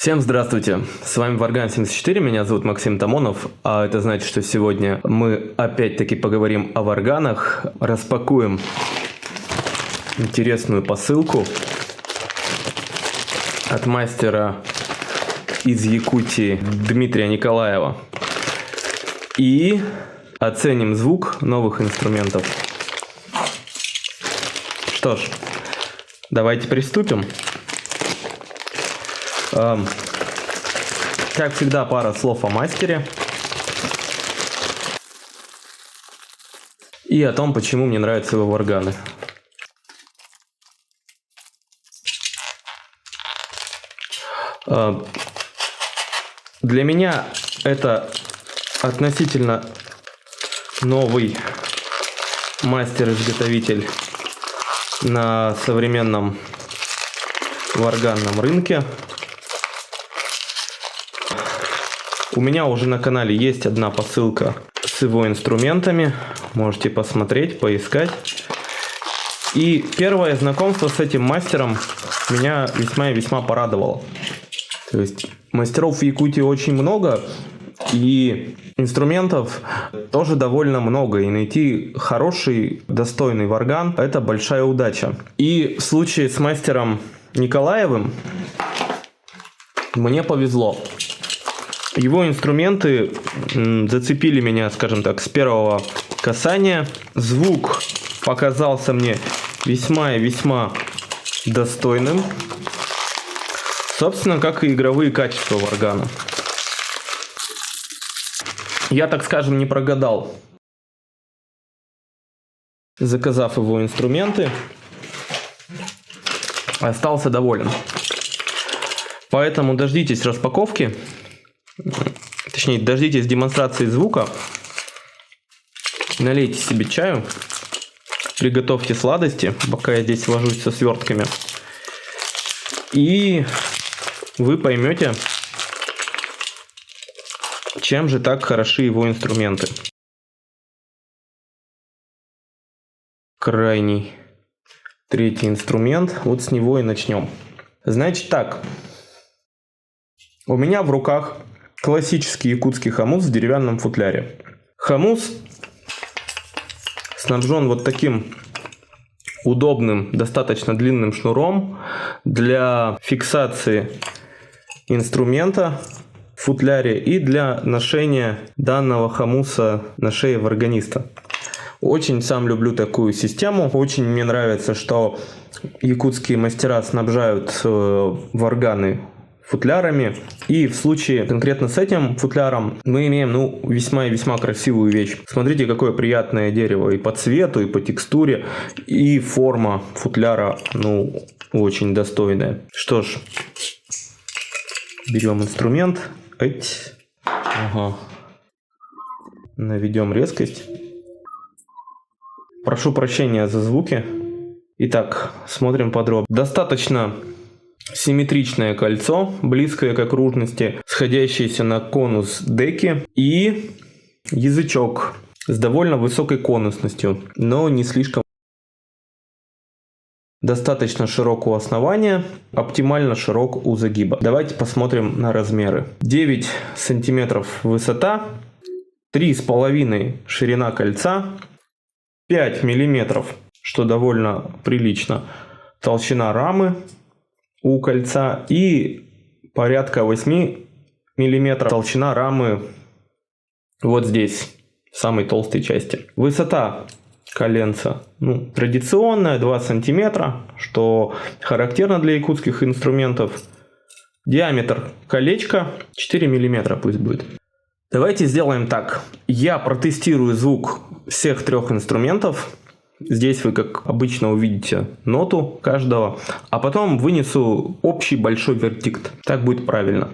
Всем здравствуйте, с вами Варган 74, меня зовут Максим Тамонов, а это значит, что сегодня мы опять-таки поговорим о варганах, распакуем интересную посылку от мастера из Якутии Дмитрия Николаева и оценим звук новых инструментов. Что ж, давайте приступим. Как всегда, пара слов о мастере и о том, почему мне нравятся его варганы. Для меня это относительно новый мастер-изготовитель на современном варганном рынке. У меня уже на канале есть одна посылка с его инструментами. Можете посмотреть, поискать. И первое знакомство с этим мастером меня весьма и весьма порадовало. То есть мастеров в Якутии очень много, и инструментов тоже довольно много. И найти хороший, достойный варган – это большая удача. И в случае с мастером Николаевым мне повезло. Его инструменты зацепили меня, скажем так, с первого касания. Звук показался мне весьма и весьма достойным. Собственно, как и игровые качества варгана. Я, так скажем, не прогадал, заказав его инструменты. Остался доволен. Поэтому дождитесь распаковки. Точнее, дождитесь демонстрации звука. Налейте себе чаю. Приготовьте сладости, пока я здесь вожусь со свертками. И вы поймете, чем же так хороши его инструменты. Крайний третий инструмент. Вот с него и начнем. Значит так. У меня в руках классический якутский хомус в деревянном футляре. Хомус снабжен вот таким удобным, достаточно длинным шнуром для фиксации инструмента в футляре и для ношения данного хомуса на шее варганиста. Очень сам люблю такую систему. Очень мне нравится, что якутские мастера снабжают варганы футлярами. И в случае конкретно с этим футляром мы имеем весьма и весьма красивую вещь. Смотрите, какое приятное дерево и по цвету, и по текстуре, и форма футляра очень достойная. Что ж, берем инструмент. Наведем резкость. Прошу прощения за звуки. Итак, смотрим подробно. Достаточно симметричное кольцо, близкое к окружности, сходящееся на конус деки, и язычок с довольно высокой конусностью, но не слишком. Достаточно широк у основания, оптимально широк у загиба. Давайте посмотрим на размеры. 9 сантиметров высота, 3,5 ширина кольца, 5 миллиметров, что довольно прилично, толщина рамы у кольца и порядка 8 миллиметров толщина рамы вот здесь, в самой толстой части. Высота коленца традиционная, 2 сантиметра, что характерно для якутских инструментов. Диаметр колечка 4 миллиметра пусть будет. Давайте сделаем так. Я протестирую звук всех трех инструментов. Здесь вы, как обычно, увидите ноту каждого, а потом вынесу общий большой вердикт. Так будет правильно.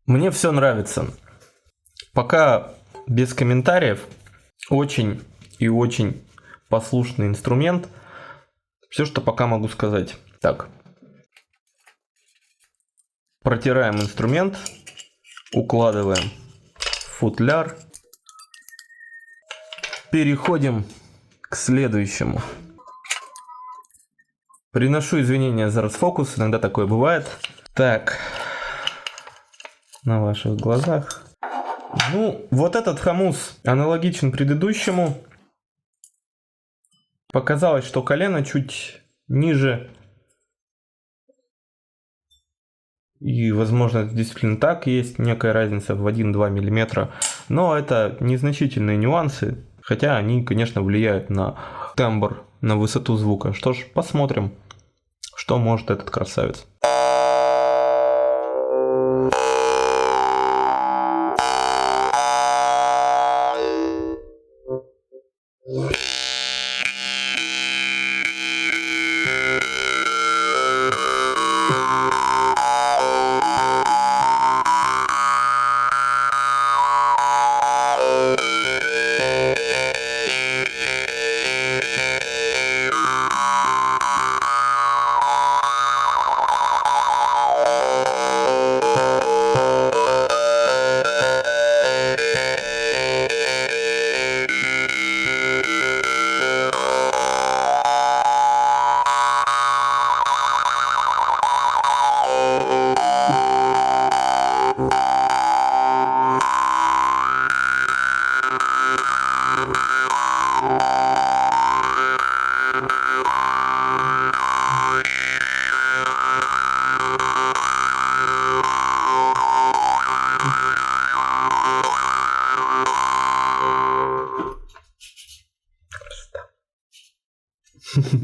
Мне все нравится. Пока без комментариев. Очень и очень послушный инструмент. Все, что пока могу сказать. Так. Протираем инструмент. Укладываем в футляр. Переходим к следующему. Приношу извинения за расфокус. Иногда такое бывает. Так. На ваших глазах. Ну, вот этот хомус аналогичен предыдущему. Показалось, что колено чуть ниже. И, возможно, это действительно так. Есть некая разница в 1-2 мм. Но это незначительные нюансы. Хотя они, конечно, влияют на тембр, на высоту звука. Что ж, посмотрим, что может этот красавец.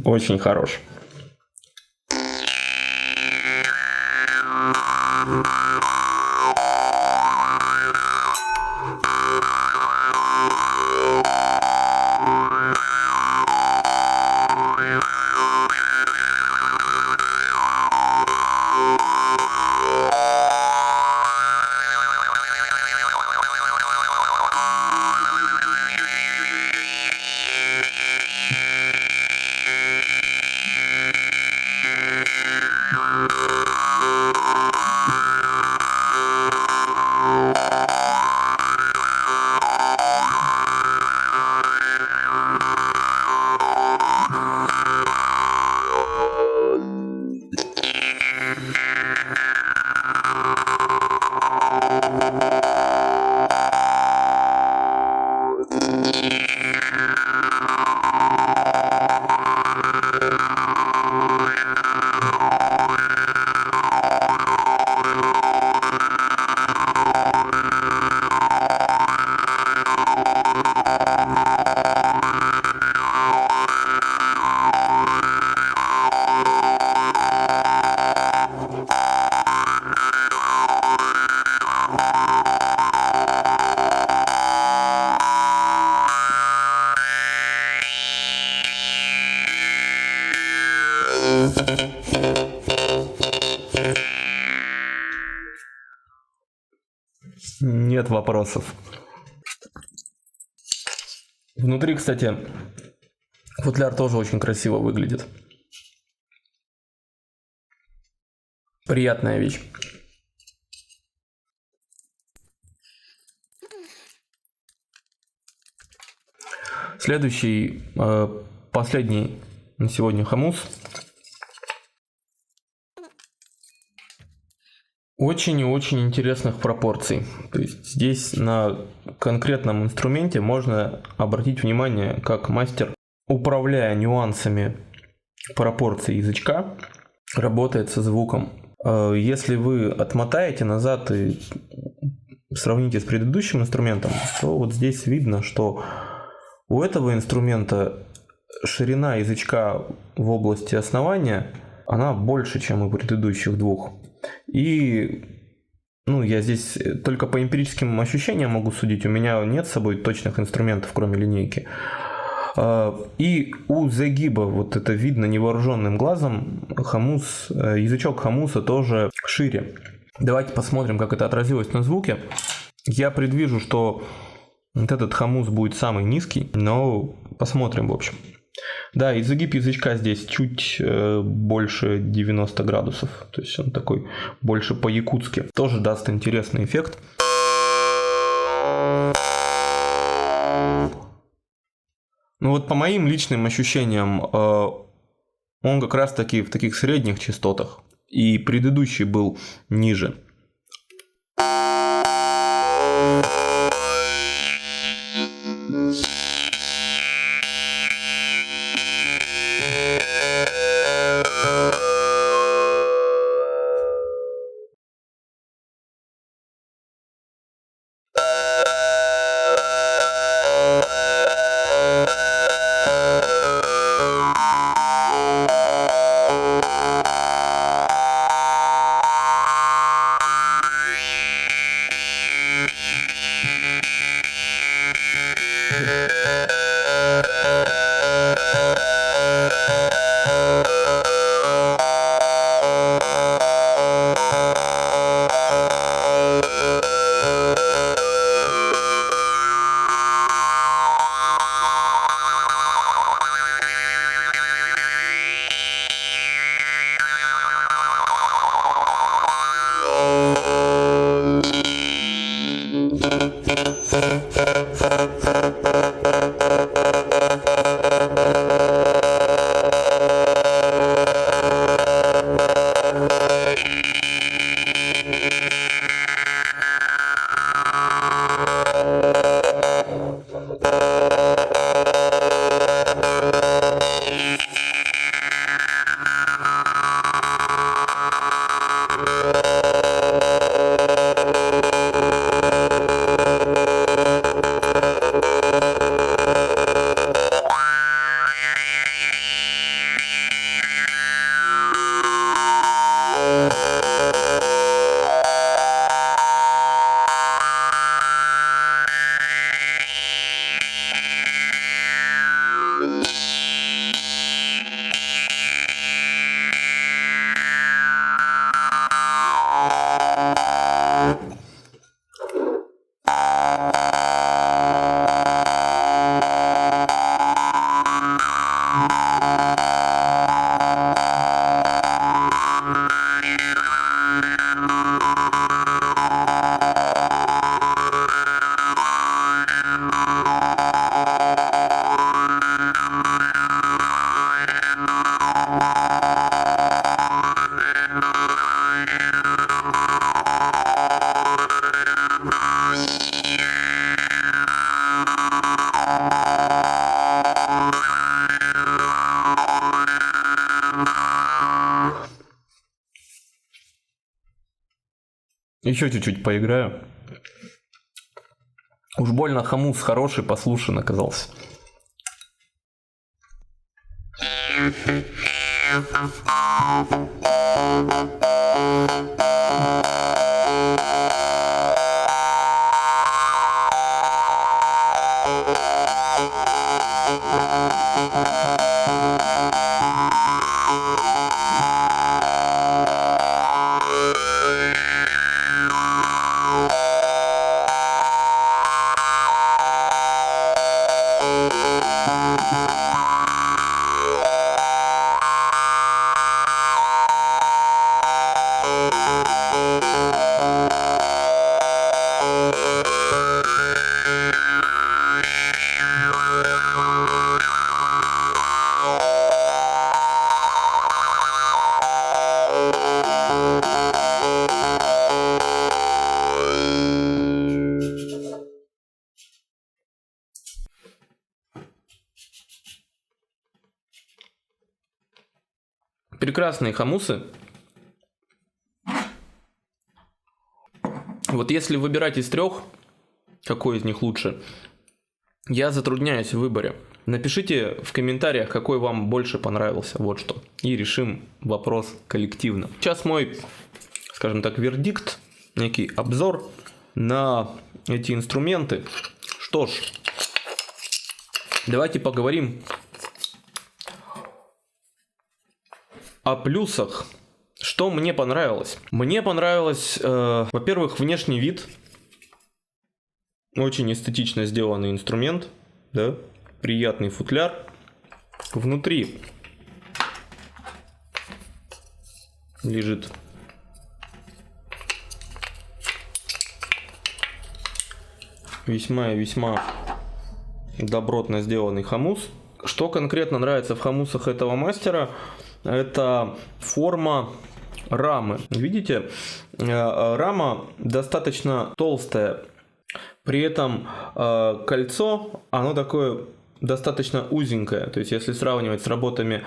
Очень хорош. Нет вопросов. Внутри, кстати, футляр тоже очень красиво выглядит. Приятная вещь. Следующий, последний на сегодня хомус. Очень и очень интересных пропорций. То есть здесь на конкретном инструменте можно обратить внимание, как мастер, управляя нюансами пропорций язычка, работает со звуком. Если вы отмотаете назад и сравните с предыдущим инструментом, то вот здесь видно, что у этого инструмента ширина язычка в области основания, она больше, чем у предыдущих двух. И я здесь только по эмпирическим ощущениям могу судить, у меня нет с собой точных инструментов, кроме линейки. И у загиба, вот это видно невооруженным глазом, язычок хомуса тоже шире. Давайте посмотрим, как это отразилось на звуке. Я предвижу, что вот этот хомус будет самый низкий, но посмотрим, в общем. Да, и загиб язычка здесь чуть больше 90 градусов. То есть он такой больше по-якутски. Тоже даст интересный эффект. Ну вот по моим личным ощущениям, он как раз таки в таких средних частотах. И предыдущий был ниже. Еще чуть-чуть поиграю. Уж больно хомус хороший, послушен оказался. прекрасные хомусы. Вот если выбирать из трех, какой из них лучше, я затрудняюсь в выборе. Напишите в комментариях, какой вам больше понравился, вот что. И решим вопрос коллективно. Сейчас мой, скажем так, вердикт, некий обзор на эти инструменты. Что ж, давайте поговорим о плюсах. Что мне понравилось? Мне понравилось, во-первых, внешний вид. Очень эстетично сделанный инструмент, да? Приятный футляр. Внутри лежит весьма и весьма добротно сделанный хомус. Что конкретно нравится в хомусах этого мастера? Это форма рамы. Видите, рама достаточно толстая. При этом кольцо, оно такое достаточно узенькое. То есть, если сравнивать с работами,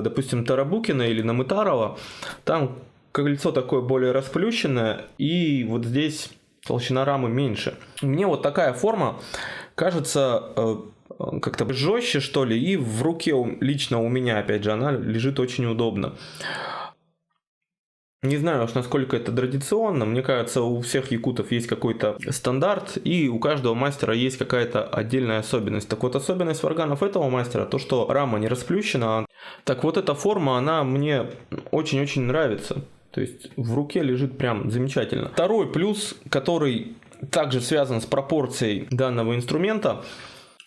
допустим, Тарабукина или Намытарова, там кольцо такое более расплющенное, и вот здесь толщина рамы меньше. Мне вот такая форма кажется как-то жестче, что ли, и в руке лично у меня, опять же, она лежит очень удобно. Не знаю уж, насколько это традиционно. Мне кажется, у всех якутов есть какой-то стандарт, и у каждого мастера есть какая-то отдельная особенность. Так вот, особенность варганов этого мастера, то, что рама не расплющена. Так вот, эта форма, она мне очень-очень нравится. То есть, в руке лежит прям замечательно. Второй плюс, который также связан с пропорцией данного инструмента,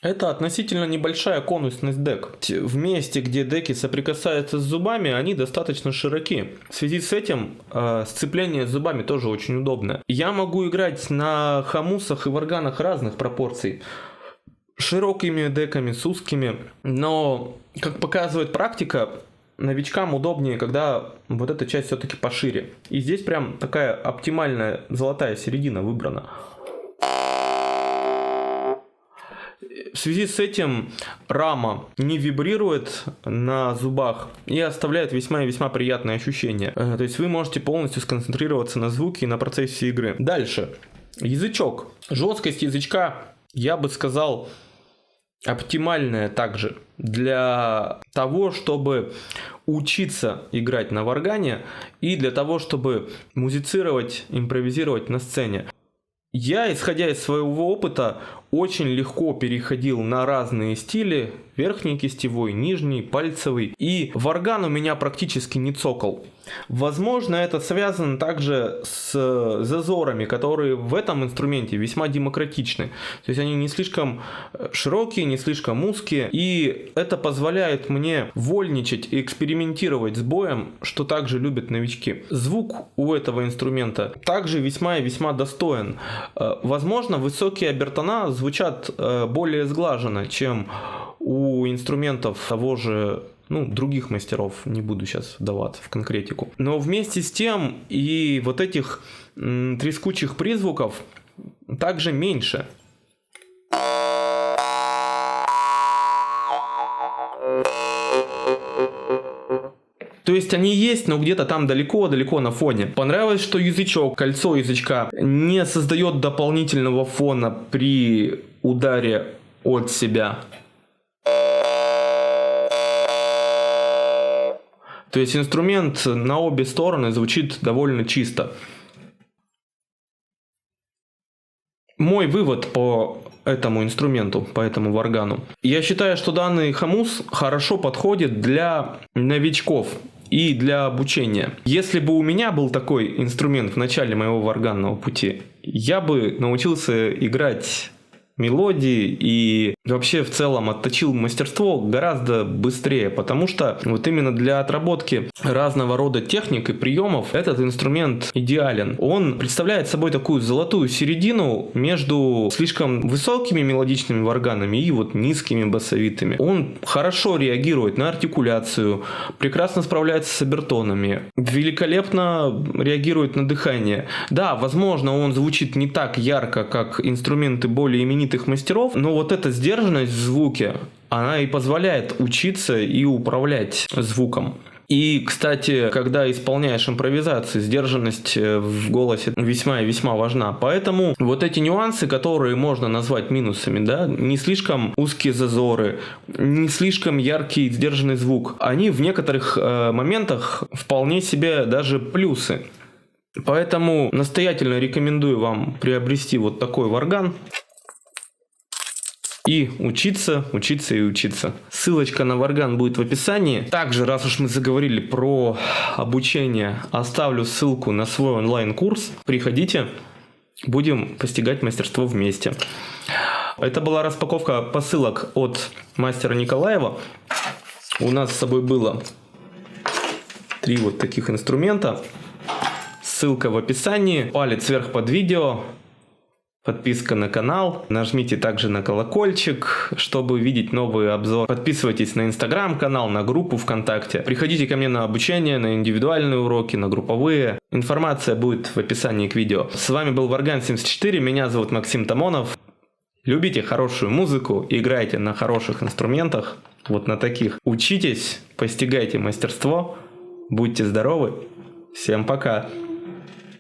это относительно небольшая конусность дек. В месте, где деки соприкасаются с зубами, они достаточно широки. В связи с этим сцепление с зубами тоже очень удобное. Я могу играть на хомусах и варганах разных пропорций. Широкими деками, с узкими. Но, как показывает практика, новичкам удобнее, когда вот эта часть все-таки пошире. И здесь прям такая оптимальная золотая середина выбрана. В связи с этим рама не вибрирует на зубах и оставляет весьма и весьма приятные ощущения. То есть вы можете полностью сконцентрироваться на звуке и на процессе игры. Дальше. Язычок. Жесткость язычка, я бы сказал, оптимальная также для того, чтобы учиться играть на варгане и для того, чтобы музицировать, импровизировать на сцене. Я, исходя из своего опыта, очень легко переходил на разные стили, верхний кистевой, нижний, пальцевый, и варган у меня практически не цокал. Возможно, это связано также с зазорами, которые в этом инструменте весьма демократичны. То есть они не слишком широкие, не слишком узкие, и это позволяет мне вольничать и экспериментировать с боем, что также любят новички. Звук у этого инструмента также весьма и весьма достоин. Возможно, высокие обертона звучат более сглаженно, чем у инструментов того же, других мастеров, не буду сейчас вдаваться в конкретику. Но вместе с тем и вот этих трескучих призвуков также меньше. То есть они есть, но где-то там далеко-далеко на фоне. Понравилось, что язычок, кольцо язычка не создает дополнительного фона при ударе от себя. То есть инструмент на обе стороны звучит довольно чисто. Мой вывод по этому инструменту, по этому варгану. Я считаю, что данный хомус хорошо подходит для новичков и для обучения. Если бы у меня был такой инструмент в начале моего варганного пути, я бы научился играть мелодии и вообще в целом отточил мастерство гораздо быстрее, потому что вот именно для отработки разного рода техник и приемов этот инструмент идеален. Он представляет собой такую золотую середину между слишком высокими мелодичными варганами и вот низкими басовитыми. Он хорошо реагирует на артикуляцию, прекрасно справляется с обертонами, великолепно реагирует на дыхание. Да, возможно, он звучит не так ярко, как инструменты более именитых мастеров, но вот эта сдержанность в звуке, она и позволяет учиться и управлять звуком. И, кстати, когда исполняешь импровизации, сдержанность в голосе весьма и весьма важна. Поэтому вот эти нюансы, которые можно назвать минусами, да, не слишком узкие зазоры, не слишком яркий сдержанный звук, они в некоторых моментах вполне себе даже плюсы. Поэтому настоятельно рекомендую вам приобрести вот такой варган. И учиться, учиться и учиться. Ссылочка на варган будет в описании. Также, раз уж мы заговорили про обучение, оставлю ссылку на свой онлайн-курс. Приходите, будем постигать мастерство вместе. Это была распаковка посылок от мастера Николаева. У нас с собой было 3 вот таких инструмента. Ссылка в описании. Палец вверх под видео. Подписка на канал, нажмите также на колокольчик, чтобы видеть новые обзоры. Подписывайтесь на инстаграм-канал, на группу ВКонтакте. Приходите ко мне на обучение, на индивидуальные уроки, на групповые. Информация будет в описании к видео. С вами был Варган 74, меня зовут Максим Тамонов. Любите хорошую музыку, играйте на хороших инструментах, вот на таких. Учитесь, постигайте мастерство, будьте здоровы. Всем пока!